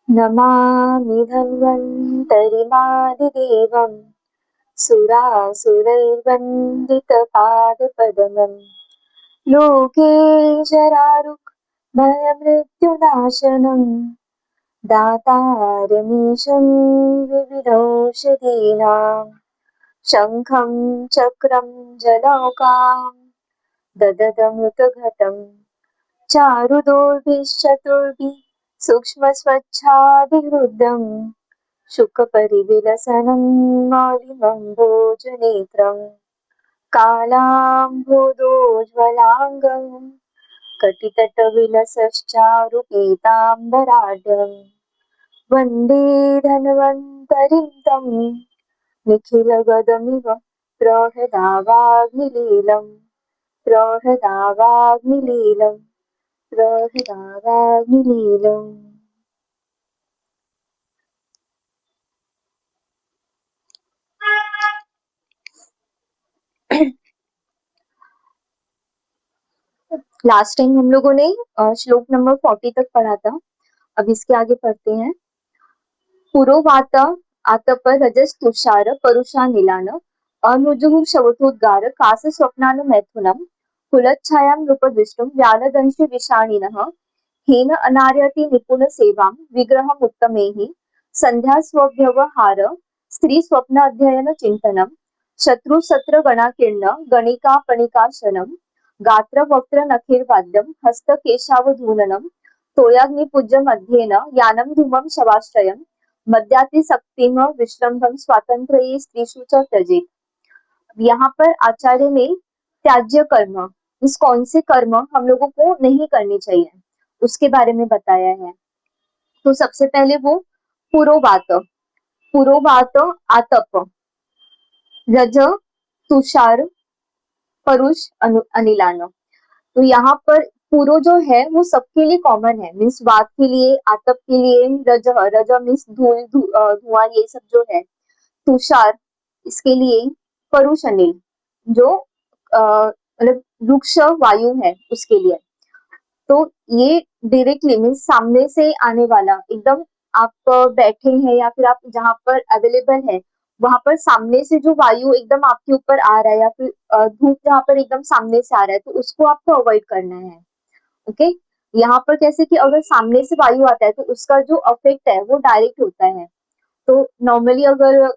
नमामि धन्वन्तरिमादिदेवम् सुरासुरैर्वन्दितपादपद्मम् लोके जरारुग्भयमृत्युनाशनम् दातारमीशं विविधौषधीनां शङ्खं चक्रं जलौकाम् ददतमृतघटम् चारुदोर्भिश्चतुर्भिः सूक्ष्मस्वच्छादिहृदम् शुकपरिविलसनं मौलिमम्भोजनेत्रम् कालाम्भोदोज्ज्वलाङ्गम् कटितटविलसश्चारुपीताम्बराढ्यम् वन्दे धन्वन्तरिं तं निखिलगदमिव प्रहदावाग्निलीलम् प्रहदावाग्निलीलम् प्रहदावाग्निलीलम्। लास्ट टाइम हम लोगों ने श्लोक नंबर 40 तक पढ़ा था। अब इसके आगे पढ़ते हैं। पुरोवात आतप रजस तुषार परुषा नीलान अनुजुः शवथोद्गार कास स्वप्नान मैथुनम कुलच्छायां नृपदृष्टुम व्यालदंश विषाणिनः हेन अनार्यति निपुण सेवां विग्रहम् उत्तमैः संध्या स्वव्यवहार स्त्री स्वप्न अध्ययन चिंतनम शत्रु सत्र गणाकीर्ण गणिका पणिकाशनम गात्र वक्त्र नखिर्वाद्यम हस्त केशावधूलनम तोयाग्निपूज्य मध्येन यानं धूमं शवाश्रयम् मद्यातिसक्तिम विश्रम्भम स्वातंत्र्ये स्त्रीषु च त्यजेत। यहाँ पर आचार्य ने त्याज्य कर्म इस कौन से कर्म हम लोगों को नहीं करनी चाहिए उसके बारे में बताया है। तो सबसे पहले वो पुरोवात पुरोवात आतप रज तुषार परुष अनिलान। तो यहाँ पर पुरो जो है वो सबके लिए कॉमन है, मीन्स वात के लिए, आतप के लिए, रज रज मीन्स धुआं ये सब जो है, तुषार इसके लिए, परुष अनिल जो मतलब वृक्ष वायु है उसके लिए। तो ये डायरेक्टली मीन्स सामने से आने वाला, एकदम आप बैठे हैं या फिर आप जहाँ पर अवेलेबल है वहां पर सामने से जो वायु एकदम आपके ऊपर आ रहा है या फिर धूप जहाँ पर एकदम सामने से आ रहा है तो उसको आपको अवॉइड करना है। ओके, यहाँ पर कैसे कि अगर सामने से वायु आता है तो उसका जो इफेक्ट है वो डायरेक्ट होता है। तो नॉर्मली अगर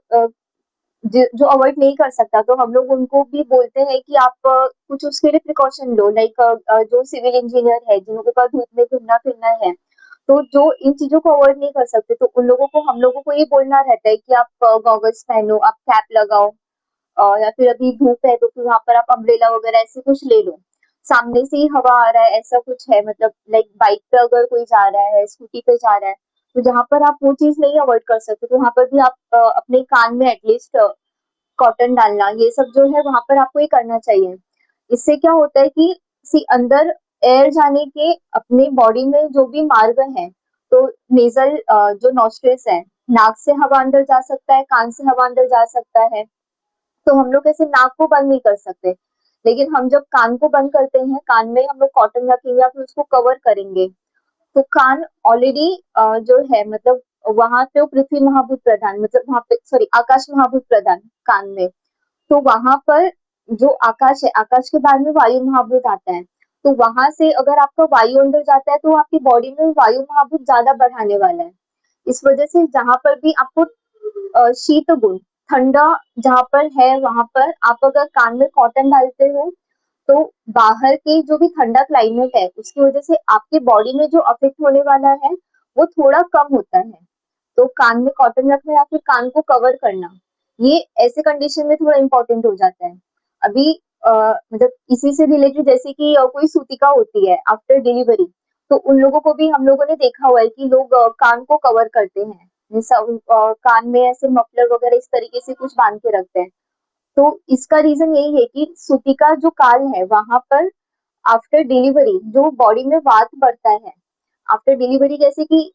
जो अवॉइड नहीं कर सकता तो हम लोग उनको भी बोलते हैं कि आप कुछ उसके लिए प्रिकॉशन लो, लाइक जो सिविल इंजीनियर है जिनके पास धूप में घूमना फिरना है, तो जो इन चीजों को अवॉइड नहीं कर सकते तो उन लोगों को हम लोगों को ये बोलना रहता है कि आप गॉगल्स पहनो, आप कैप लगाओ, या फिर अभी धूप है तो फिर वहां पर आप अम्ब्रेला वगैरह ऐसे कुछ ले लो। सामने से ही हवा आ रहा है ऐसा कुछ है, मतलब लाइक बाइक पे अगर कोई जा रहा है, स्कूटी पे जा रहा है, तो जहां पर आप वो चीज नहीं अवॉइड कर सकते तो वहां पर भी आप अपने कान में एटलीस्ट कॉटन डालना, ये सब जो है वहां पर आपको ये करना चाहिए। इससे क्या होता है कि अंदर एयर जाने के अपने बॉडी में जो भी मार्ग है, तो नेजल जो नॉस्ट्रिल्स है, नाक से हवा अंदर जा सकता है, कान से हवा अंदर जा सकता है। तो हम लोग ऐसे नाक को बंद नहीं कर सकते, लेकिन हम जब कान को बंद करते हैं, कान में हम लोग कॉटन रखेंगे या फिर उसको कवर करेंगे, तो कान ऑलरेडी जो है मतलब वहां पे पृथ्वी महाभूत प्रधान, मतलब वहां पे सॉरी आकाश महाभूत प्रधान कान में, तो वहां पर जो आकाश है, आकाश के बाद में वायु महाभूत आता है, तो वहां से अगर आपका वायु अंदर जाता है तो आपकी बॉडी में वायु महाभूत ज्यादा बढ़ाने वाला है। इस वजह से जहां पर भी आपको शीत गुण, ठंडा जहां पर है वहां पर आप अगर कान में कॉटन डालते हो तो बाहर के जो भी ठंडा क्लाइमेट है उसकी वजह से आपके बॉडी में जो अफेक्ट होने वाला है वो थोड़ा कम होता है। तो कान में कॉटन रखना या फिर कान को कवर करना, ये ऐसे कंडीशन में थोड़ा इम्पोर्टेंट हो जाता है। अभी मतलब इसी से रिलेटेड जैसे कि कोई सूतिका होती है आफ्टर डिलीवरी, तो उन लोगों को भी हम लोगों ने देखा हुआ है कि लोग कान को कवर करते हैं, जैसा कान में ऐसे मफलर वगैरह इस तरीके से कुछ बांध के रखते हैं। तो इसका रीजन यही है कि सूतिका जो काल है वहां पर आफ्टर डिलीवरी जो बॉडी में वात बढ़ता है, आफ्टर डिलीवरी जैसे कि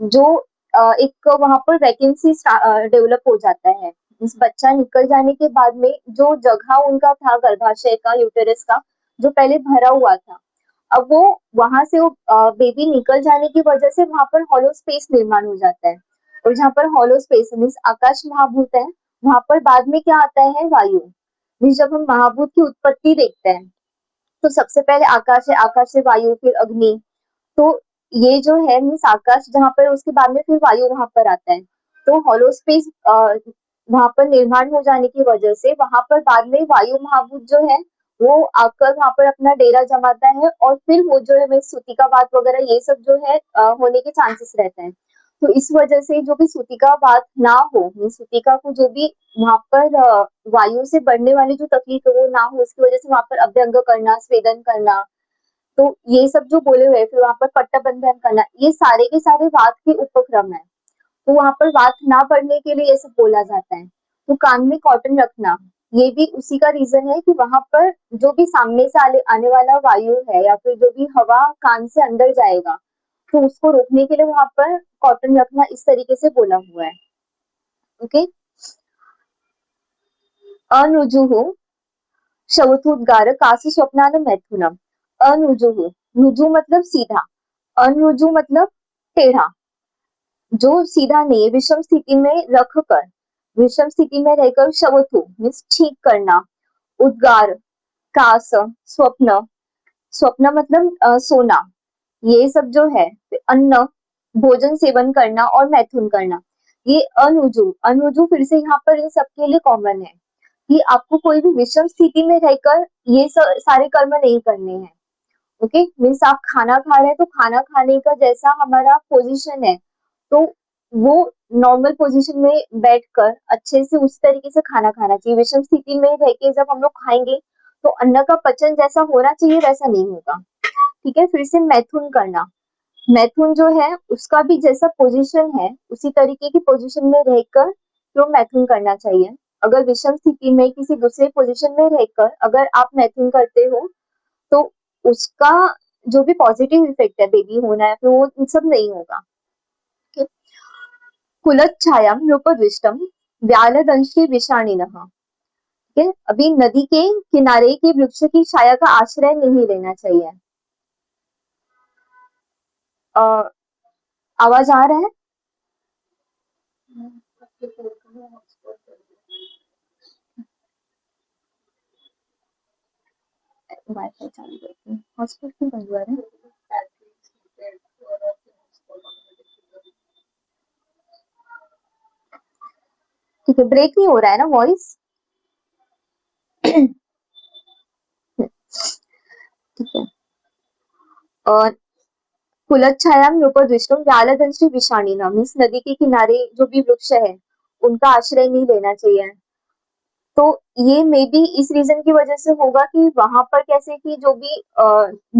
जो एक वहां पर वैकेंसी डेवलप हो जाता है, इस बच्चा निकल जाने के बाद में जो जगह उनका था गर्भाशय का, यूटेरस का, जो पहले भरा हुआ था, अब वो वहां से वो बेबी निकल जाने की वजह से वहां पर हॉलो स्पेस निर्माण हो जाता है, और जहाँ पर हॉलो स्पेस मीन्स आकाश महाभूत है, वहां पर बाद में क्या आता है, वायु। मीन्स जब हम महाभूत की उत्पत्ति देखते हैं तो सबसे पहले आकाश है, आकाश से वायु, फिर अग्नि। तो ये जो है मीन्स आकाश, जहाँ पर उसके बाद में फिर वायु वहां पर आता है। तो हॉलो स्पेस वहां पर निर्माण हो जाने की वजह से वहां पर बाद में वायु महाभूत जो है वो आकर वहां पर अपना डेरा जमाता है, और फिर वो जो है मीन्स सूतिकावात वगैरह ये सब जो है होने के चांसेस रहते हैं। तो इस वजह से जो भी सूतिकावात ना हो, मीन्स सूतिका को जो भी वहां पर वायु से बढ़ने वाली जो तकलीफ है वो ना हो, इसकी वजह से वहां पर अभ्यंग करना, स्वेदन करना, तो ये सब जो बोले हुए फिर वहां पर पट्टा बंधन करना, ये सारे के सारे वात के उपक्रम है। तो वहां पर वात ना पड़ने के लिए ये सब बोला जाता है। तो कान में कॉटन रखना, ये भी उसी का रीजन है कि वहां पर जो भी सामने से आने वाला वायु है या फिर जो भी हवा कान से अंदर जाएगा, तो उसको रोकने के लिए वहां पर कॉटन रखना इस तरीके से बोला हुआ है। ओके। अनुजुः शवथुद्गार कासु स्वप्नान मैथुनम। अनुजुः, रुजु मतलब सीधा, अनुजु मतलब टेढ़ा, जो सीधा नहीं है, विषम स्थिति में रखकर, विषम स्थिति में रहकर शवथु मीन्स ठीक करना, उद्गार कास, स्वप्न, स्वप्न मतलब सोना, ये सब जो है, अन्न भोजन सेवन करना और मैथुन करना, ये अनुजु, अनुजु फिर से यहाँ पर इन सबके लिए कॉमन है कि आपको कोई भी विषम स्थिति में रहकर ये सारे कर्म नहीं करने हैं। ओके, मीन्स आप खाना खा रहे हैं तो खाना खाने का जैसा हमारा पोजीशन है, तो वो नॉर्मल पोजीशन में बैठकर अच्छे से उस तरीके से खाना खाना चाहिए। विषम स्थिति में रह के जब हम लोग खाएंगे तो अन्न का पचन जैसा होना चाहिए वैसा नहीं होगा। ठीक है, फिर से मैथुन करना, मैथुन जो है उसका भी जैसा पोजीशन है उसी तरीके की पोजीशन में रहकर तो मैथुन करना चाहिए। अगर विषम स्थिति में किसी दूसरे पोजीशन में रहकर अगर आप मैथुन करते हो तो उसका जो भी पॉजिटिव इफेक्ट है बेबी होना है तो वो सब नहीं होगा। कुलच्छायाम नृपदृष्टम व्यालदंशी विषाणिनः। ठीक है, अभी नदी के किनारे के वृक्ष की छाया का आश्रय नहीं लेना चाहिए। आवाज आ रहा है? वाईफाई चालू करती हूँ, हॉटस्पॉट क्यों बंद हुआ है? ठीक है, ब्रेक नहीं हो रहा है ना वॉइस? ठीक है। और कुलच्छायाम नृपदृष्टम व्यालदंशी विषाणिनः मीन्स नदी के किनारे जो भी वृक्ष है उनका आश्रय नहीं लेना चाहिए। तो ये मे बी इस रीजन की वजह से होगा कि वहां पर कैसे कि जो भी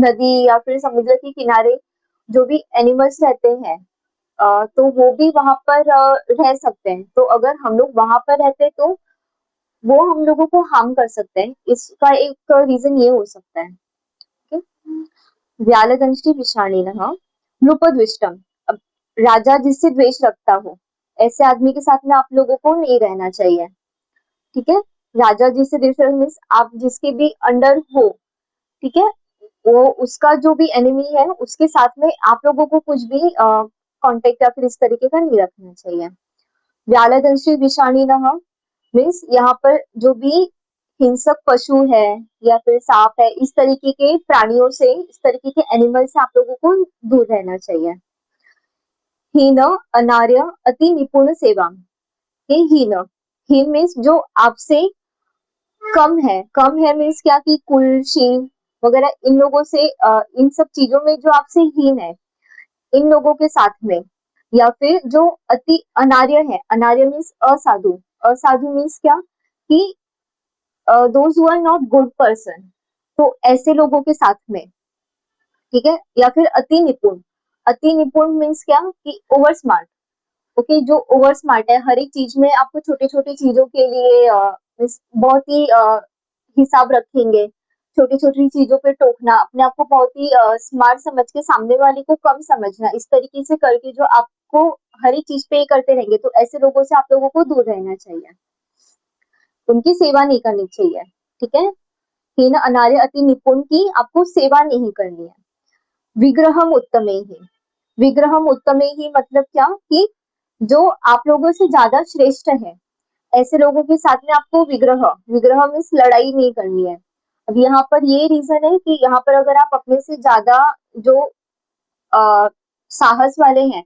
नदी या फिर समुद्र के किनारे जो भी एनिमल्स रहते हैं तो वो भी वहां पर रह सकते हैं। तो अगर हम लोग वहां पर रहते तो वो हम लोगों को हार्म कर सकते हैं, इसका एक रीजन ये हो सकता है। ठीक है, व्यालदंशी विषाणिनः नृपद्विष्टम। अब राजा जिससे द्वेष रखता हो ऐसे आदमी के साथ में आप लोगों को नहीं रहना चाहिए। ठीक है, राजा जी से डिफरेंस मीन्स आप जिसके भी अंडर हो, ठीक है, वो उसका जो भी एनिमी है उसके साथ में आप लोगों को कुछ भी कांटेक्ट या फिर इस तरीके का नहीं रखना चाहिए। व्यालदंशी विषाणिनः मीन्स यहाँ पर जो भी हिंसक पशु है या फिर सांप है, इस तरीके के प्राणियों से, इस तरीके के एनिमल से आप लोगों को दूर रहना चाहिए। हीन अनार्य अति निपुण सेवा, ये हीन, हीन मीन्स जो आपसे कम है मीन्स क्या कि कुल शील वगैरह इन लोगों से इन सब चीजों में जो आपसे हीन है इन लोगों के साथ में, या फिर जो अति अनार्य है, अनार्य मीन्स असाधु, असाधु मीन्स क्या कि those who are not good person, तो ऐसे लोगों के साथ में। ठीक है, या फिर अति निपुण, अति निपुण मीन्स क्या कि ओवर स्मार्ट। ओके, जो ओवर स्मार्ट है हर एक चीज में आपको छोटी छोटी चीजों के लिए बहुत ही हिसाब रखेंगे, छोटी छोटी चीजों पे टोकना, अपने आप को बहुत ही स्मार्ट समझ के सामने वाले को कम समझना, इस तरीके से करके जो आपको हर एक चीज पे करते रहेंगे, तो ऐसे लोगों से आप लोगों को दूर रहना चाहिए, उनकी सेवा नहीं करनी चाहिए। ठीक है, हीन अनार्य अति निपुण की आपको सेवा नहीं करनी है। विग्रहम उत्तमे ही, विग्रहम उत्तमे ही मतलब क्या कि जो आप लोगों से ज्यादा श्रेष्ठ है, ऐसे लोगों के साथ में आपको विग्रह, विग्रह मीन्स लड़ाई नहीं करनी है। अब यहाँ पर ये रीजन है कि यहाँ पर अगर आप अपने से ज्यादा जो साहस वाले हैं,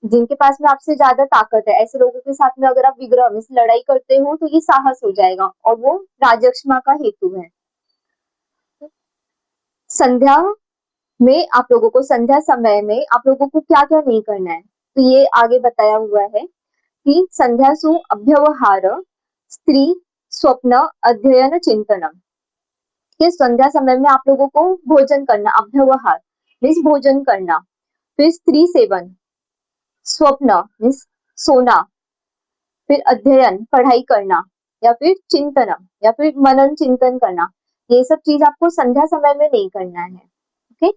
जिनके पास में आपसे ज्यादा ताकत है, ऐसे लोगों के साथ में अगर आप विग्रह मीन्स लड़ाई करते हो तो ये साहस हो जाएगा और वो राजक्षमा का हेतु है। संध्या में आप लोगों को, संध्या समय में आप लोगों को क्या क्या नहीं करना है, तो ये आगे बताया हुआ है कि संध्यासु अभ्यवहार स्त्री स्वप्न अध्ययन चिंतनम, कि संध्या समय में आप लोगों को भोजन करना, अभ्यवहार मीन्स भोजन करना, फिर स्त्री सेवन, स्वप्न मीन्स सोना, फिर अध्ययन पढ़ाई करना, या फिर चिंतनम या फिर मनन चिंतन करना, ये सब चीज आपको संध्या समय में नहीं करना है। ओके,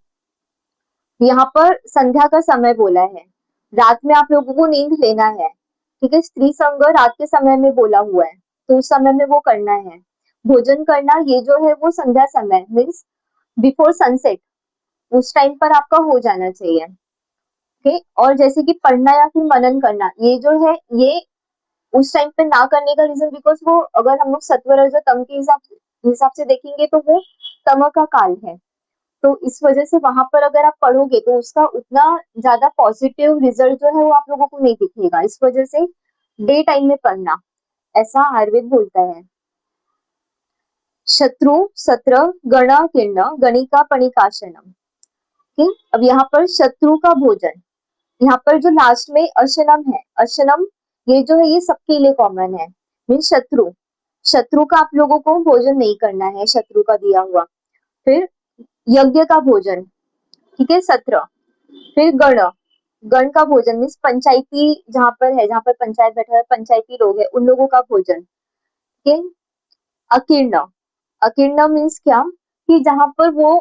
यहाँ पर संध्या का समय बोला है, रात में आप लोगों को नींद लेना है, ठीक है। स्त्री संग रात के समय में बोला हुआ है, तो उस समय में वो करना है। भोजन करना ये जो है वो संध्या समय मीन्स बिफोर सनसेट, उस टाइम पर आपका हो जाना चाहिए। ओके, और जैसे कि पढ़ना या फिर मनन करना, ये जो है ये उस टाइम पे ना करने का रीजन बिकॉज वो, अगर हम लोग सत्व रज तम के हिसाब से देखेंगे तो वो तम का काल है, तो इस वजह से वहां पर अगर आप पढ़ोगे तो उसका उतना ज्यादा पॉजिटिव रिजल्ट जो है वो आप लोगों को नहीं दिखेगा, इस वजह से डे टाइम में पढ़ना, ऐसा आयुर्वेद बोलता है। शत्रु सत्र गण किर्ण गणिका पणिकाशनम, ठीक। अब यहाँ पर शत्रु का भोजन, यहाँ पर जो लास्ट में अशनम है, अशनम ये जो है ये सबके लिए कॉमन है, मीन शत्रु, शत्रु का आप लोगों को भोजन नहीं करना है, शत्रु का दिया हुआ। फिर यज्ञ का भोजन, ठीक है, सत्र। फिर गण, गण का भोजन मीन्स पंचायती जहाँ पर है, जहाँ पर पंचायत बैठा है, पंचायती लोग है, उन लोगों का भोजन, ठीक है। अकीर्ण, अकीर्ण मीन्स क्या कि जहाँ पर वो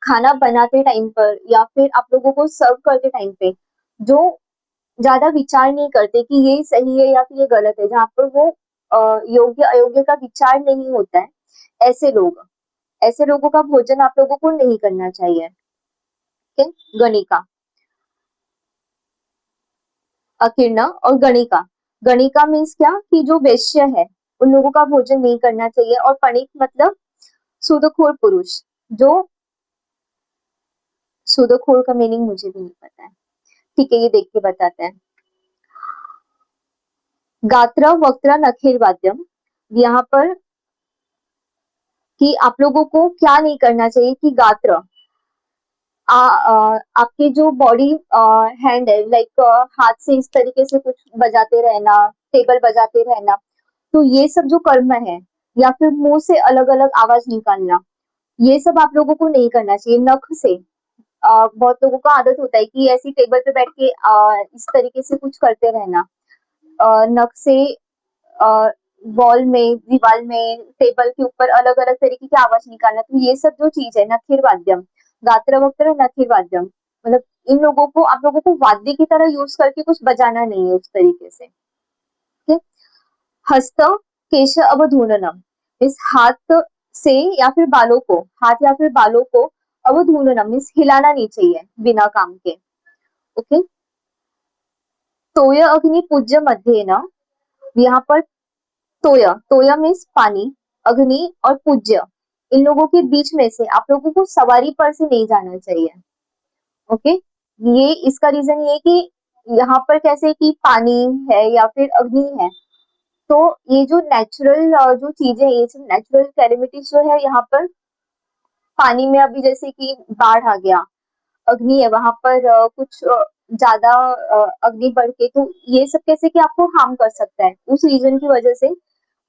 खाना बनाते टाइम पर या फिर आप लोगों को सर्व करते टाइम पे जो ज्यादा विचार नहीं करते कि ये सही है या फिर ये गलत है, जहाँ पर वो योग्य अयोग्य का विचार नहीं होता है, ऐसे लोग, ऐसे लोगों का भोजन आप लोगों को नहीं करना चाहिए। ठीक है, गणिका, अकीर्ण और गणिका, गणिका मीन्स क्या कि जो वैश्य है उन लोगों का भोजन नहीं करना चाहिए, और पणिक मतलब सूदखोर पुरुष, जो सूदखोर का मीनिंग मुझे भी नहीं पता है, ठीक है, ये देख के बताते हैं। गात्र वक्त्र नखिल वाद्यम, यहाँ पर कि आप लोगों को क्या नहीं करना चाहिए कि गात्र, आपके जो बॉडी हैंड है, लाइक हाथ से इस तरीके से कुछ बजाते रहना, टेबल बजाते रहना, तो ये सब जो कर्म है, या फिर मुंह से अलग अलग आवाज निकालना, ये सब आप लोगों को नहीं करना चाहिए। नख से बहुत लोगों को आदत होता है कि ऐसी टेबल पे बैठ के इस तरीके से कुछ करते रहना, नख से वॉल में, दीवार में, टेबल के ऊपर अलग अलग तरीके की आवाज निकालना, तो ये सब जो चीज है नखिर वाद्यम, गात्र वक्त्र नखिर वाद्यम, मतलब इन लोगों को, आप लोगों को वाद्य की तरह यूज करके कुछ बजाना नहीं है उस तरीके से। ठीक, हस्त केश अवधूननम, इस हाथ से या फिर बालों को, हाथ या फिर बालों को अवधूननम मीन्स हिलाना नहीं चाहिए बिना काम के। ओके, तोय अग्नि पूज्य मध्य न, यहाँ पर तोय, तोय मीन्स पानी, अग्नि और पूज्य, इन लोगों के बीच में से आप लोगों को सवारी पर से नहीं जाना चाहिए। ओके, ये इसका रीजन ये कि यहाँ पर कैसे कि पानी है या फिर अग्नि है, तो ये जो नेचुरल जो चीजें, ये सब नेचुरल कैलेमिटीज जो है यहाँ पर पानी में, अभी जैसे कि बाढ़ आ गया, अग्नि है वहां पर कुछ ज्यादा अग्नि बढ़ के, तो ये सब कैसे कि आपको हार्म कर सकता है, उस रीजन की वजह से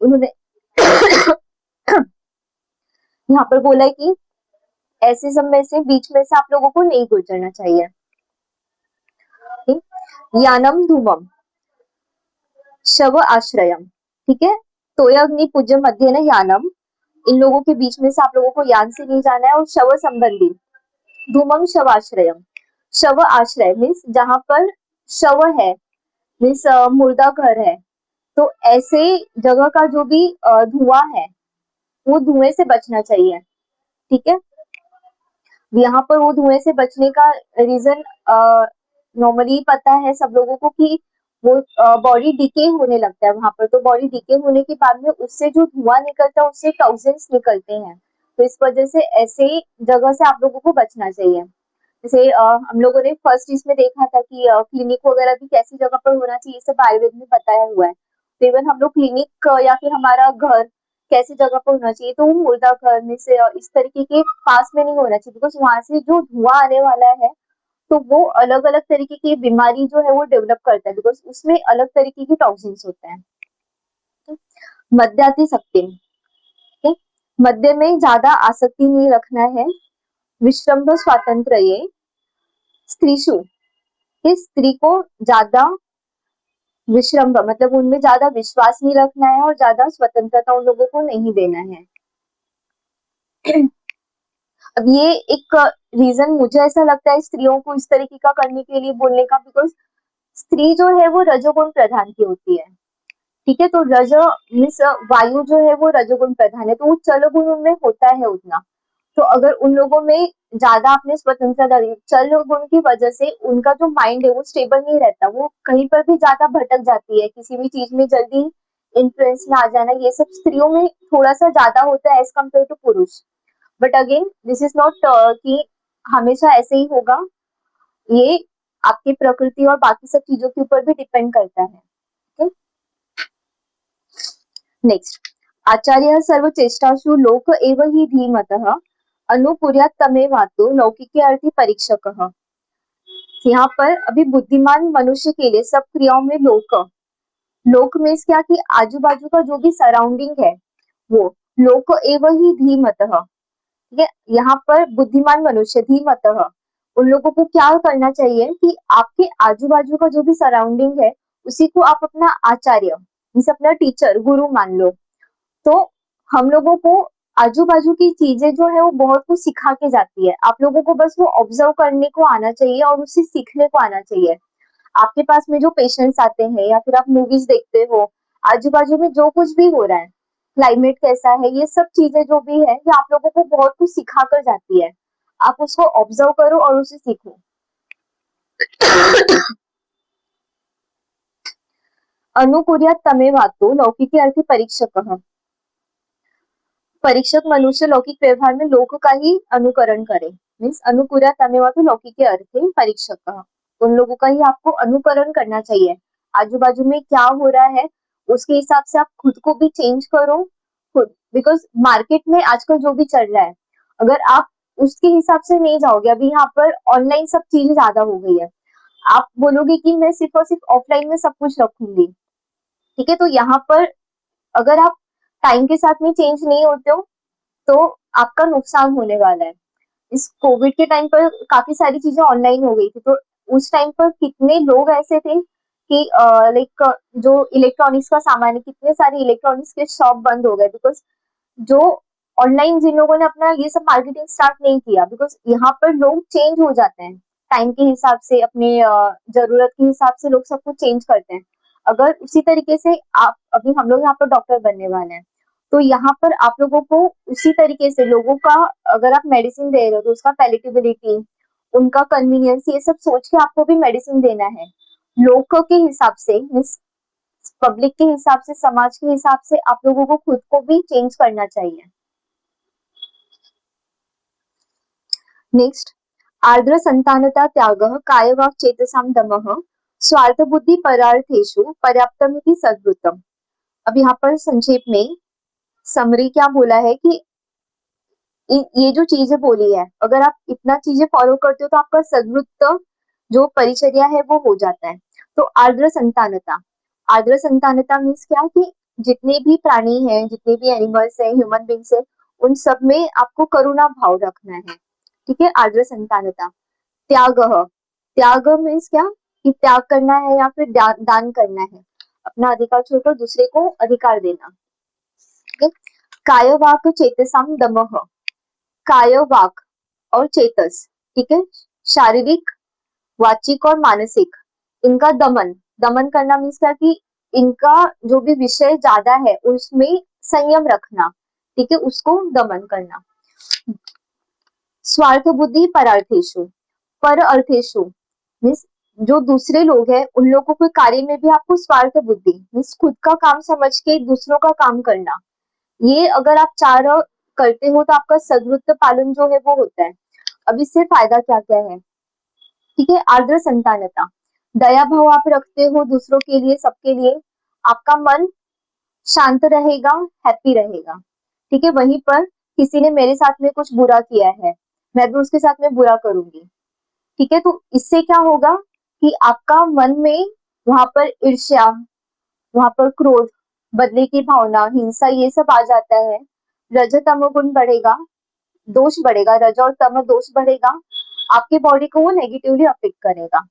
उन्होंने यहाँ पर बोला है कि ऐसे समय से बीच में से आप लोगों को नहीं गुजरना चाहिए। यानम धूमम शव आश्रयम, ठीक है, तोयाग्नि पूज्य मध्य न यानम, इन लोगों के बीच में से आप लोगों को यान से नहीं जाना है, और शव संबंधी धूमम शव आश्रयम, शव आश्रय मीन्स जहां पर शव है, मीन्स मुर्दा घर है, तो ऐसे जगह का जो भी धुआं है वो धुएं से बचना चाहिए, ठीक है। यहाँ पर वो धुएं से बचने का रीजन नॉर्मली पता है सब लोगों को कि वो बॉडी डिके होने लगता है वहां पर, तो बॉडी डिके होने के बाद में उससे जो धुआं निकलता है उससे टॉक्सिन्स निकलते हैं, तो इस वजह से ऐसे जगह से आप लोगों को बचना चाहिए। जैसे हम लोगों ने फर्स्ट इसमें देखा था कि क्लिनिक वगैरह भी कैसी जगह पर होना चाहिए, सब आयुर्वेद में बताया हुआ है। तो इवन हम लोग क्लिनिक या फिर हमारा घर कैसी जगह पर होना चाहिए, तो वो मुर्दा घर में से इस तरीके के पास में नहीं होना चाहिए, बिकॉज वहां से जो धुआं आने वाला है तो वो अलग अलग तरीके की बीमारी जो है वो डेवलप करता है, बिकॉज उसमें अलग तरीके के टॉक्सिन्स होते हैं। मद्याति शक्ति, ठीक, मद्य में ज्यादा आसक्ति नहीं रखना है। विश्रम्भ स्वातंत्र, ये स्त्रीशु, इस स्त्री को ज्यादा विश्रम्भ मतलब उनमें ज्यादा विश्वास नहीं रखना है और ज्यादा स्वतंत्रता उन लोगों को नहीं देना है। अब ये एक रीजन मुझे ऐसा लगता है स्त्रियों को इस तरीके का करने के लिए बोलने का, बिकॉज स्त्री जो है वो रजोगुण प्रधान की होती है, ठीक है। तो रज मीन्स वायु जो है वो रजोगुण प्रधान है, तो वो चल गुण उनमें होता है उतना। तो अगर उन लोगों में ज्यादा अपने स्वतंत्रता दी, चल गुण की वजह से उनका जो माइंड है वो स्टेबल नहीं रहता, वो कहीं पर भी ज्यादा भटक जाती है, किसी भी चीज में जल्दी इन्फ्लुएंस में आ जाना, ये सब स्त्रियों में थोड़ा सा ज्यादा होता है एज कम्पेयर टू पुरुष। But again this is not कि हमेशा ऐसे ही होगा, ये आपकी प्रकृति और बाकी सब चीजों के ऊपर भी डिपेंड करता है, ठीक। नेक्स्ट, आचार्य सर्वचेष्टासु लोक एव हि धीमतः अनुकुर्यात् तमेवातु लौकिके अर्थी परीक्षकः। यहाँ पर अभी बुद्धिमान मनुष्य के लिए सब क्रियाओं में लोक में क्या कि आजू बाजू का जो भी सराउंडिंग है वो लोक एव ही धीमतः, ठीक है। यहाँ पर बुद्धिमान मनुष्य धीमतः, उन लोगों को क्या करना चाहिए कि आपके आजू बाजू का जो भी सराउंडिंग है उसी को आप अपना आचार्य मीन्स अपना टीचर गुरु मान लो। तो हम लोगों को आजू बाजू की चीजें जो है वो बहुत कुछ सिखा के जाती है, आप लोगों को बस वो ऑब्जर्व करने को आना चाहिए और उससे सीखने को आना चाहिए। आपके पास में जो पेशेंट्स आते हैं या फिर आप मूवीज देखते हो, आजू बाजू में जो कुछ भी हो रहा है, क्लाइमेट कैसा है, ये सब चीजें जो भी है ये आप लोगों को बहुत कुछ सिखा कर जाती है, आप उसको ऑब्जर्व करो और उसे सीखो। अनुकुर्यात् तमेवातु लौकिके अर्थी परीक्षकः, परीक्षक मनुष्य लौकिक व्यवहार में लोक का ही अनुकरण करे, मीन्स अनुकुर्यात् तमेवातु लौकिके अर्थी परीक्षकः, उन लोगों का ही आपको अनुकरण करना चाहिए। आजू बाजू में क्या हो रहा है उसके हिसाब से आप खुद को भी चेंज करो खुद, बिकॉज मार्केट में आजकल जो भी चल रहा है अगर आप उसके हिसाब से नहीं जाओगे, अभी यहाँ पर ऑनलाइन सब चीजें ज्यादा हो गई है, आप बोलोगे कि मैं सिर्फ और सिर्फ ऑफलाइन में सब कुछ रखूंगी, ठीक है। तो यहाँ पर अगर आप टाइम के साथ में चेंज नहीं होते हो तो आपका नुकसान होने वाला है। इस कोविड के टाइम पर काफी सारी चीजें ऑनलाइन हो गई थी, तो उस टाइम पर कितने लोग ऐसे थे कि लाइक जो इलेक्ट्रॉनिक्स का सामान है, कितने सारे इलेक्ट्रॉनिक्स के शॉप बंद हो गए, बिकॉज जो ऑनलाइन जिन लोगों ने अपना ये सब मार्केटिंग स्टार्ट नहीं किया, बिकॉज यहाँ पर लोग चेंज हो जाते हैं टाइम के हिसाब से, अपने जरूरत के हिसाब से लोग सब कुछ चेंज करते हैं। अगर उसी तरीके से आप अभी हम लोग यहाँ पर डॉक्टर बनने वाले हैं, तो यहाँ पर आप लोगों को उसी तरीके से लोगों का, अगर आप मेडिसिन दे रहे हो तो उसका पैलेटेबिलिटी, उनका कन्वीनियंस, ये सब सोच के आपको भी मेडिसिन देना है। लोगों के हिसाब से मीन्स पब्लिक के हिसाब से, समाज के हिसाब से आप लोगों को खुद को भी चेंज करना चाहिए। नेक्स्ट, आर्द्र संतानता त्यागः कायवाक् चेतसां दमः स्वार्थ बुद्धि परार्थेषु पर्याप्तमिति सद्वृत्तम्। अब यहाँ पर संक्षेप में समरी क्या बोला है कि ये जो चीजें बोली है अगर आप इतना चीजें फॉलो करते हो तो आपका सद्वृत्त जो परिचर्या है वो हो जाता है। तो आर्द्र संतानता मीन्स क्या कि जितने भी प्राणी हैं, जितने भी एनिमल्स हैं, ह्यूमन बींग्स हैं, उन सब में आपको करुणा भाव रखना है, ठीक है। आर्द्र संतानता। त्याग, त्याग मीन्स क्या कि त्याग करना है या फिर दान करना है, अपना अधिकार छोड़कर दूसरे को अधिकार देना, ठीक है। काय वाक चेतसाम दमः, काय वाक और चेतस, ठीक है, शारीरिक, वाचिक और मानसिक, इनका दमन, दमन करना मीन्स क्या कि इनका जो भी विषय ज्यादा है उसमें संयम रखना, ठीक है, उसको दमन करना। स्वार्थ बुद्धि परार्थेषु, पर अर्थेषु मीन्स जो दूसरे लोग हैं उन लोगों के कार्य में भी आपको स्वार्थ बुद्धि मीन्स खुद का काम समझ के दूसरों का काम करना, ये अगर आप चाह रहे करते हो तो आपका सद्वृत्त पालन जो है वो होता है। अब इससे फायदा क्या क्या है, ठीक है, आर्द्र संतानता, दया भाव आप रखते हो दूसरों के लिए, सबके लिए, आपका मन शांत रहेगा, हैप्पी रहेगा। ठीक है, वहीं पर किसी ने मेरे साथ में कुछ बुरा किया है, मैं भी उसके साथ में बुरा करूंगी। ठीक है, तो इससे क्या होगा कि आपका मन में वहां पर ईर्ष्या, वहां पर क्रोध, बदले की भावना, हिंसा, ये सब आ जाता है। रज तम गुण बढ़ेगा, दोष बढ़ेगा, रज और तम दोष बढ़ेगा, आपकी बॉडी को वो नेगेटिवली अफेक्ट करेगा।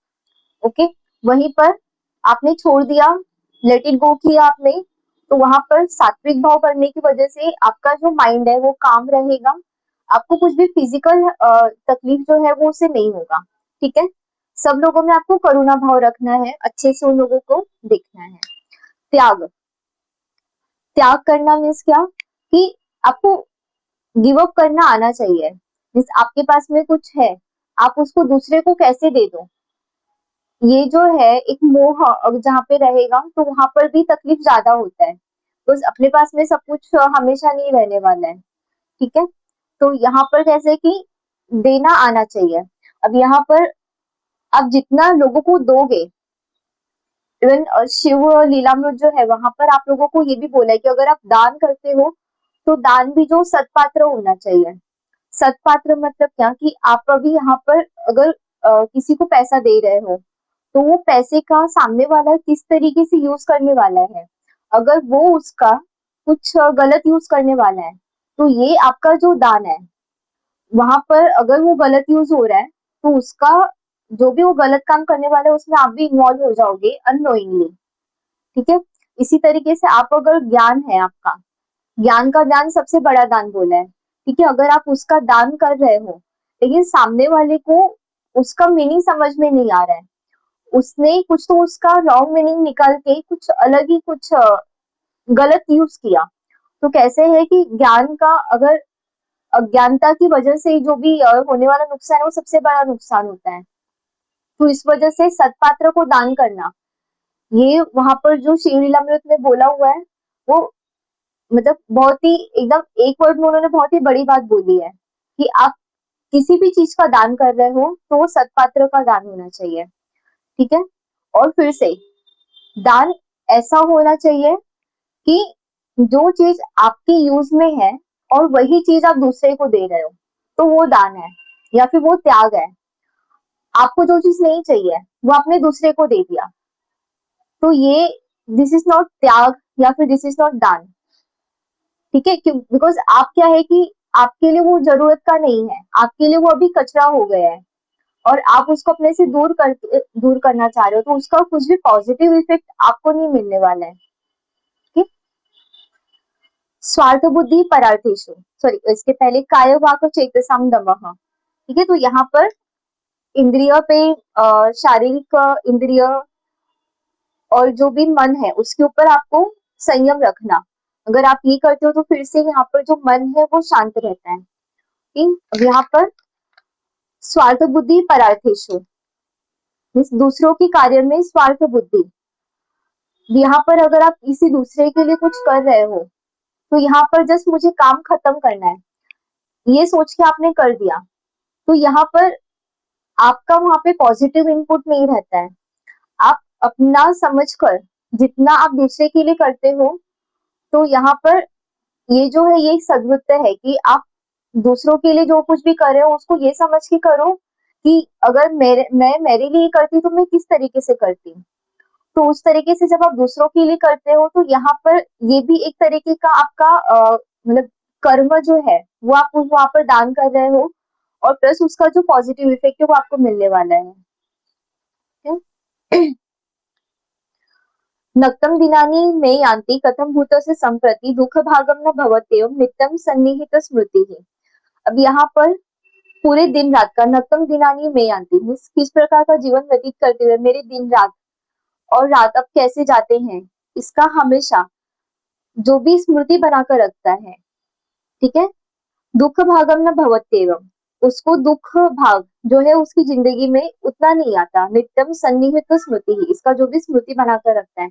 ओके, वहीं पर आपने छोड़ दिया, लेट इट गो किया आपने, तो वहां पर सात्विक भाव करने की वजह से आपका जो माइंड है वो काम रहेगा, आपको कुछ भी फिजिकल तकलीफ जो है वो उससे नहीं होगा। ठीक है, सब लोगों में आपको करुणा भाव रखना है, अच्छे से उन लोगों को देखना है। त्याग, त्याग करना मीन्स क्या कि आपको गिव अप करना आना चाहिए। मीन्स आपके पास में कुछ है, आप उसको दूसरे को कैसे दे दो, ये जो है एक मोह जहाँ पे रहेगा तो वहां पर भी तकलीफ ज्यादा होता है, तो अपने पास में सब कुछ हमेशा नहीं रहने वाला है। ठीक है, तो यहाँ पर कैसे कि देना आना चाहिए। अब यहाँ पर आप जितना लोगों को दोगे, इवन शिव लीलामृत जो है वहां पर आप लोगों को ये भी बोला है कि अगर आप दान करते हो तो दान भी जो सत्पात्र होना चाहिए। सत्पात्र मतलब क्या कि आप अभी यहाँ पर अगर किसी को पैसा दे रहे हो तो वो पैसे का सामने वाला किस तरीके से यूज करने वाला है, अगर वो उसका कुछ गलत यूज करने वाला है तो ये आपका जो दान है वहां पर अगर वो गलत यूज हो रहा है तो उसका जो भी वो गलत काम करने वाला है उसमें आप भी इन्वॉल्व हो जाओगे अननोइंगली। ठीक है, इसी तरीके से आप अगर ज्ञान है आपका, ज्ञान का दान सबसे बड़ा दान बोला है। ठीक है, अगर आप उसका दान कर रहे हो लेकिन सामने वाले को उसका मीनिंग समझ में नहीं आ रहा है, उसने कुछ तो उसका रॉन्ग मीनिंग निकाल के कुछ अलग ही कुछ गलत यूज किया, तो कैसे है कि ज्ञान का अगर अज्ञानता की वजह से जो भी होने वाला नुकसान है वो सबसे बड़ा नुकसान होता है। तो इस वजह से सत्पात्र को दान करना, ये वहां पर जो शिव लीलामृत में बोला हुआ है वो मतलब बहुत ही एकदम एक वर्ड में उन्होंने बहुत ही बड़ी बात बोली है कि आप किसी भी चीज का दान कर रहे हो तो वो सत्पात्र का दान होना चाहिए। ठीक है, और फिर से दान ऐसा होना चाहिए कि जो चीज आपके यूज में है और वही चीज आप दूसरे को दे रहे हो तो वो दान है या फिर वो त्याग है। आपको जो चीज नहीं चाहिए वो आपने दूसरे को दे दिया, तो ये दिस इज नॉट त्याग या फिर दिस इज नॉट दान। ठीक है, क्यों, बिकॉज आप क्या है कि आपके लिए वो जरूरत का नहीं है, आपके लिए वो अभी कचरा हो गया है और आप उसको अपने से दूर करना चाह रहे हो, तो उसका कुछ भी पॉजिटिव इफेक्ट आपको नहीं मिलने वाला है। ठीक, स्वार्थ बुद्धि परार्थेषु, सॉरी इसके पहले काय वाक चेतसाम दमः। ठीक है, तो यहाँ पर इंद्रिय पे शारीरिक इंद्रिय और जो भी मन है उसके ऊपर आपको संयम रखना, अगर आप ये करते हो तो फिर से यहाँ पर जो मन है वो शांत रहता है। ठीक, अब यहाँ पर स्वार्थ बुद्धि परार्थेषु दूसरों के कार्य में स्वार्थ बुद्धि, यहाँ पर अगर आप किसी दूसरे के लिए कुछ कर रहे हो तो यहाँ पर जस्ट मुझे काम खत्म करना है ये सोच के आपने कर दिया, तो यहाँ पर आपका वहां पे पॉजिटिव इनपुट नहीं रहता है। आप अपना समझकर जितना आप दूसरे के लिए करते हो, तो यहाँ पर ये जो है ये एक सद्वृत्त है कि आप दूसरों के लिए जो कुछ भी कर रहे हो उसको ये समझ के करो कि अगर मैं मेरे लिए करती तो मैं किस तरीके से करती, तो उस तरीके से जब आप दूसरों के लिए करते हो तो यहाँ पर ये भी एक तरीके का आपका मतलब कर्म जो है वो आप वहां पर दान कर रहे हो और प्लस उसका जो पॉजिटिव इफेक्ट है वो आपको मिलने वाला है। नक्तम दिनानि मे यान्ति कथम भूतस्य संप्रति दुख भागम न भवत्येव नित्यम सन्निहित स्मृति है। अब यहाँ पर पूरे दिन रात का नक्तम दिनानि मे यान्ति किस प्रकार का जीवन व्यतीत करते हुए मेरे दिन रात और रात अब कैसे जाते हैं, इसका हमेशा जो भी स्मृति बनाकर रखता है ठीक है। दुख भागम न भवत्येवम, उसको दुख भाग जो है उसकी जिंदगी में उतना नहीं आता। नित्यम सन्निहित स्मृति ही, इसका जो भी स्मृति बनाकर रखता है।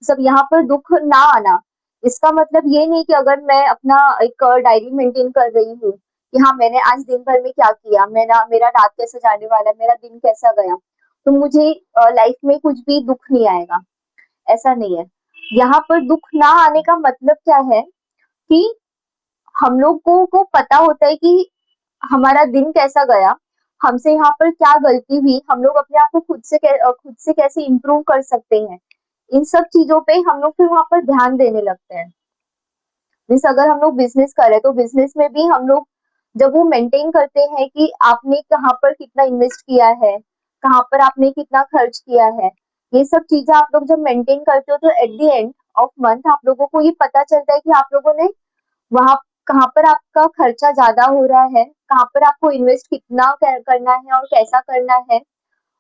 सब यहाँ पर दुख ना आना, इसका मतलब ये नहीं कि अगर मैं अपना एक डायरी मेंटेन कर रही हूँ कि हाँ मैंने आज दिन भर में क्या किया, मेरा मेरा रात कैसे जाने वाला है, मेरा दिन कैसा गया, तो मुझे लाइफ में कुछ भी दुख नहीं आएगा, ऐसा नहीं है। यहाँ पर दुख ना आने का मतलब क्या है कि हम लोगों को पता होता है कि हमारा दिन कैसा गया, हमसे यहाँ पर क्या गलती हुई, हम लोग अपने आप को खुद से कैसे इम्प्रूव कर सकते हैं, इन सब चीजों पे हम लोग फिर वहां पर ध्यान देने लगते हैं। मीन्स अगर हम लोग बिजनेस कर रहे हैं तो बिजनेस में भी हम लोग जब वो मेंटेन करते हैं कि आपने कहाँ पर कितना इन्वेस्ट किया है, कहाँ पर आपने कितना खर्च किया है, ये सब चीजें आप लोग जब मेंटेन करते हो तो at the end of month आप लोगों को ये पता चलता है कि आप लोगों ने वहां कहाँ पर आपका खर्चा ज्यादा हो रहा है, कहाँ पर आपको इन्वेस्ट कितना करना है और कैसा करना है।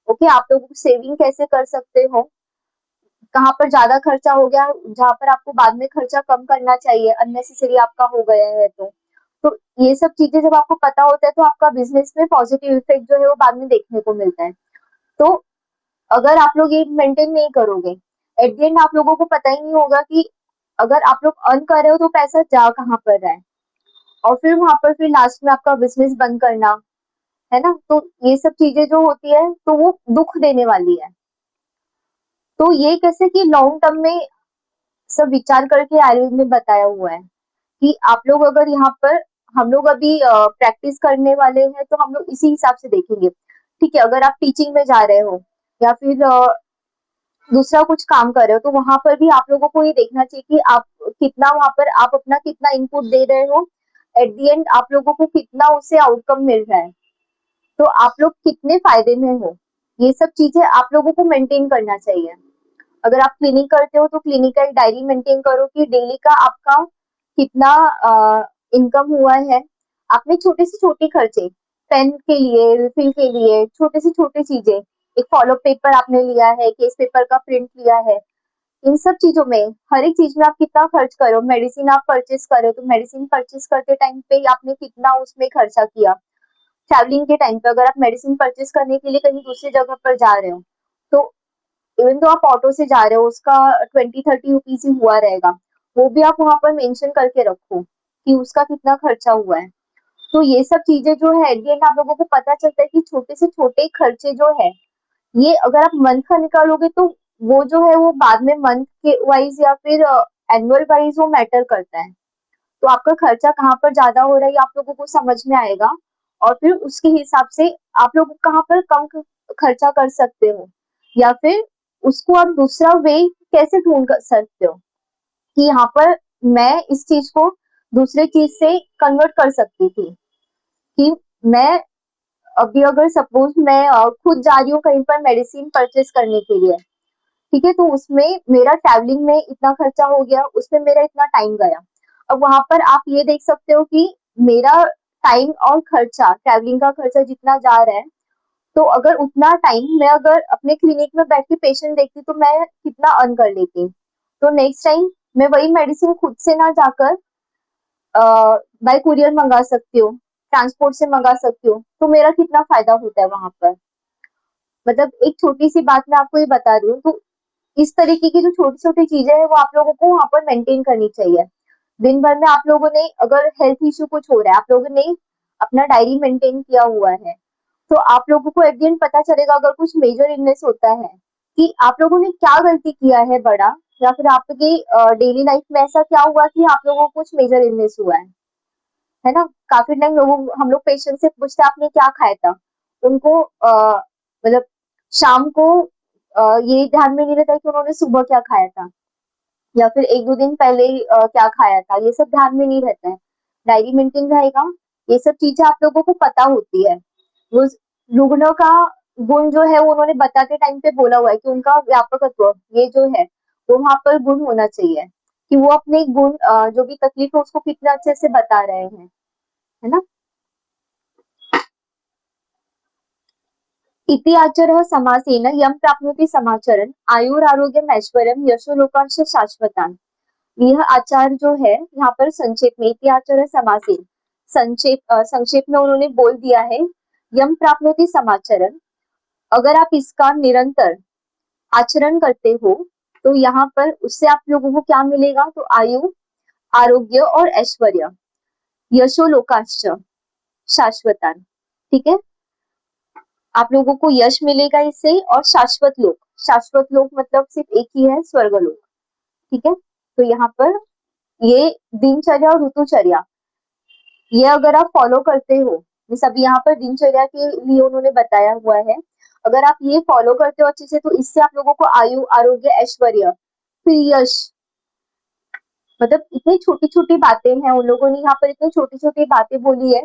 ओके, आप लोग सेविंग कैसे कर सकते हो, कहाँ पर ज्यादा खर्चा हो गया, जहाँ पर आपको बाद में खर्चा कम करना चाहिए, अननेसेसरी आपका हो गया है तो ये सब चीजें जब आपको पता होता है तो आपका बिजनेस में पॉजिटिव इफेक्ट जो है वो बाद में देखने को मिलता है। तो अगर आप लोग ये मेंटेन नहीं करोगे, एट द एंड आप लोगों को पता ही नहीं होगा कि अगर आप लोग अर्न कर रहे हो तो पैसा जा कहाँ पर रहा है, और फिर वहां पर फिर लास्ट में आपका बिजनेस बंद करना, है ना। तो ये सब चीजें जो होती है तो वो दुख देने वाली है। तो ये कैसे कि लॉन्ग टर्म में सब विचार करके आयुर्वेद में बताया हुआ है कि आप लोग अगर यहाँ पर, हम लोग अभी प्रैक्टिस करने वाले हैं तो हम लोग इसी हिसाब से देखेंगे। ठीक है, अगर आप टीचिंग में जा रहे हो या फिर दूसरा कुछ काम कर रहे हो तो वहां पर भी आप लोगों को ये देखना चाहिए कि आप कितना वहां पर आप अपना कितना इनपुट दे रहे हो, एट द एंड आप लोगों को कितना उससे आउटकम मिल रहा है, तो आप लोग कितने फायदे में हो, ये सब चीजें आप लोगों को मेंटेन करना चाहिए। अगर आप क्लिनिक करते हो तो क्लिनिक का एक डायरी मेंटेन करो कि डेली का आपका कितना इनकम हुआ है। आपने छोटे से छोटे खर्चे, पेन के लिए, रिफिल के लिए, छोटे से छोटे चीजें, एक फॉलो पेपर आपने लिया है, केस पेपर का प्रिंट लिया है, इन सब चीजों में, हर एक चीज में आप कितना खर्च करो। मेडिसिन आप परचेस करो तो मेडिसिन परचेस करते टाइम पे आपने कितना उसमें खर्चा किया। ट्रैवलिंग के टाइम पे अगर आप मेडिसिन परचेस करने के लिए कहीं दूसरी जगह पर जा रहे हो तो इवन तो आप ऑटो से जा रहे हो उसका 20-30 रुपीज ही हुआ रहेगा, वो भी आप वहां पर मेंशन करके रखो कि उसका कितना खर्चा हुआ है। तो ये सब चीजें जो है एट द एंड आप लोगों को पता चलता है कि छोटे से छोटे खर्चे जो है ये अगर आप मंथ का निकालोगे तो वो जो है वो बाद में मंथ के वाइज या फिर एनुअल वाइज वो मैटर करता है। तो आपका खर्चा कहाँ पर ज्यादा हो रहा है ये आप लोगों को समझ में आएगा, और फिर उसके हिसाब से आप लोग कहाँ पर कम खर्चा कर सकते हो, या फिर उसको आप दूसरा वे कैसे ढूंढ कर सकते हो कि यहाँ पर मैं इस चीज को दूसरे चीज से कन्वर्ट कर सकती थी। कि मैं अभी अगर सपोज मैं खुद जा रही हूँ कहीं पर मेडिसिन परचेस करने के लिए, ठीक है, तो उसमें मेरा ट्रैवलिंग में इतना खर्चा हो गया, उसमें मेरा इतना टाइम गया। अब वहां पर आप ये देख सकते हो कि मेरा टाइम और खर्चा, ट्रैवलिंग का खर्चा जितना जा रहा है, तो अगर उतना टाइम मैं अगर अपने क्लिनिक में बैठ के पेशेंट देखती तो मैं कितना अर्न कर लेती। तो नेक्स्ट टाइम मैं वही मेडिसिन खुद से ना जाकर बाय कुरियर मंगा सकती हूँ, ट्रांसपोर्ट से मंगा सकती हूँ, तो मेरा कितना फायदा होता है वहां पर। मतलब एक छोटी सी बात मैं आपको ये बता रही हूँ। तो इस तरीके की जो छोटी छोटी चीजें हैं वो आप लोगों को वहां पर मेंटेन करनी चाहिए। दिन भर में आप लोगों ने अगर हेल्थ इश्यू कुछ हो रहा है, आप लोगों ने अपना डायरी मेंटेन किया हुआ है, तो आप लोगों को एट द एंड पता चलेगा अगर कुछ मेजर इलनेस होता है कि आप लोगों ने क्या गलती किया है बड़ा, या फिर आपके डेली लाइफ में ऐसा क्या हुआ कि आप लोगों को कुछ मेजर इलनेस हुआ है ना। काफी टाइम लोगों हम लोग पेशेंट से पूछते आपने क्या खाया था, उनको मतलब शाम को ये ध्यान में नहीं रहता है कि उन्होंने सुबह क्या खाया था, या फिर एक दो दिन पहले क्या खाया था, ये सब ध्यान में नहीं रहता है। डायरी मेंटेन रहेगा, ये सब चीजें आप लोगों को पता होती है। वो रुग्णों का गुण जो है वो उन्होंने बताते टाइम पे बोला हुआ है कि उनका व्यापकत्व ये जो है वो वहां पर गुण होना चाहिए कि वो अपने गुण जो भी तकलीफ है उसको कितना अच्छे से बता रहे हैं, है ना। इति आचरः समासेन यं प्राप्नोति समाचरन् आयुरारोग्यम ऐश्वर्यं यशो लोकांश शाश्वतान्। यह आचार जो है यहाँ पर संक्षेप में, इति आचार है समासेन, संक्षेप में उन्होंने बोल दिया है यम प्राप्नोति समाचरण। अगर आप इसका निरंतर आचरण करते हो तो यहाँ पर उससे आप लोगों को क्या मिलेगा, तो आयु, आरोग्य और ऐश्वर्य, यशो लोकाश्च शाश्वतान। ठीक है, आप लोगों को यश मिलेगा इससे, और शाश्वत लोक मतलब सिर्फ एक ही है, स्वर्गलोक। ठीक है, तो यहाँ पर ये दिनचर्या और ऋतुचर्या, ये अगर आप फॉलो करते हो, जैसे अभी यहाँ पर दिनचर्या के लिए उन्होंने बताया हुआ है, अगर आप ये फॉलो करते हो अच्छे से तो इससे आप लोगों को आयु, आरोग्य, ऐश्वर्य, फिर यश, मतलब इतनी छोटी छोटी बातें हैं, उन लोगों ने यहाँ पर इतनी छोटी छोटी बातें बोली है,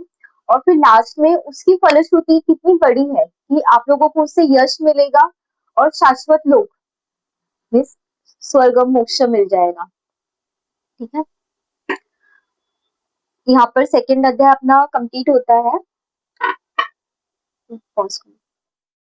और फिर लास्ट में उसकी फलश्रुति कितनी बड़ी है कि आप लोगों को उससे यश मिलेगा और शाश्वत लोक में स्वर्ग मोक्ष मिल जाएगा। ठीक है, यहाँ पर सेकंड अध्याय अपना कंप्लीट होता है। पॉज करो।